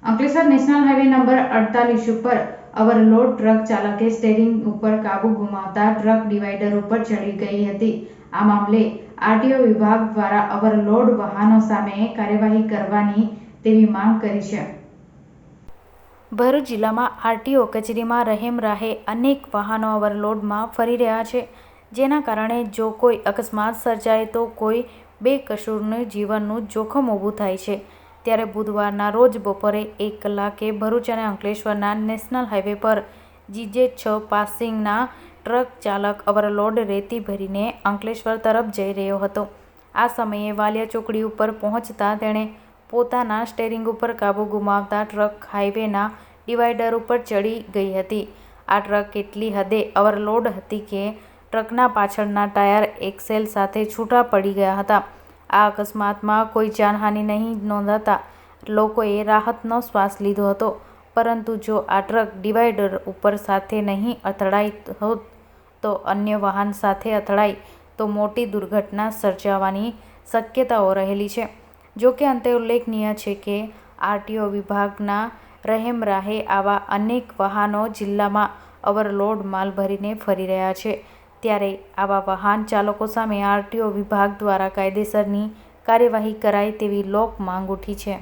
Ankleshwar national highway number 48 ઉપર overload truck ચાલકે steering ઉપર કાબુ ગુમાવતા ટ્રક ડિવાઈડર ઉપર ચડી ગઈ હતી. આ મામલે આરટીઓ વિભાગ દ્વારા ઓવરલોડ વાહનો સામે કાર્યવાહી કરવાની તેવી માંગ કરી છે. ભરૂચ જિલ્લામાં આરટીઓ કચેરીમાં રહેમરાહે અનેક વાહનો ઓવરલોડમાં ફરી રહ્યા છે, જેના કારણે જો કોઈ અકસ્માત સર્જાય તો કોઈ બેકસૂરના જીવનનું જોખમ ઊભું થાય છે. ત્યારે બુધવારના રોજ બપોરે 1 કલાકે ભરૂચ અને અંકલેશ્વરના નેશનલ હાઈવે પર GJ6 પાસિંગના ટ્રક ચાલક ઓવરલોડ રેતી ભરીને અંકલેશ્વર તરફ જઈ રહ્યો હતો. આ સમયે વાલિયા ચોકડી ઉપર પહોંચતા તેણે પોતાના સ્ટીયરિંગ ઉપર કાબુ ગુમાવતા ટ્રક હાઈવેના ડિવાઈડર ઉપર ચડી ગઈ હતી. આ ટ્રક એટલી હદે ઓવરલોડ હતી કે ટ્રકના પાછળના ટાયર એક્સેલ સાથે છૂટા પડી ગયા હતા. આ અકસ્માતમાં કોઈ જાનહાનિ નહીં નોંધાતા લોકોએ રાહતનો શ્વાસ લીધો હતો. પરંતુ જો આ ટ્રક ડિવાઈડર ઉપર સાથે નહીં અથડાઈ હોત તો અન્ય વાહન સાથે અથડાઈ તો મોટી દુર્ઘટના સર્જાવાની શક્યતાઓ રહેલી છે. જોકે અંતે ઉલ્લેખનીય છે કે આરટીઓ વિભાગના રહેમરાહે આવા અનેક વાહનો જિલ્લામાં ઓવરલોડ માલ ભરીને ફરી રહ્યા છે. ત્યારે આવા વાહન ચાલકો સામે આરટીઓ વિભાગ દ્વારા કાયદેસરની કાર્યવાહી કરાય તેવી લોક માંગ ઉઠી છે.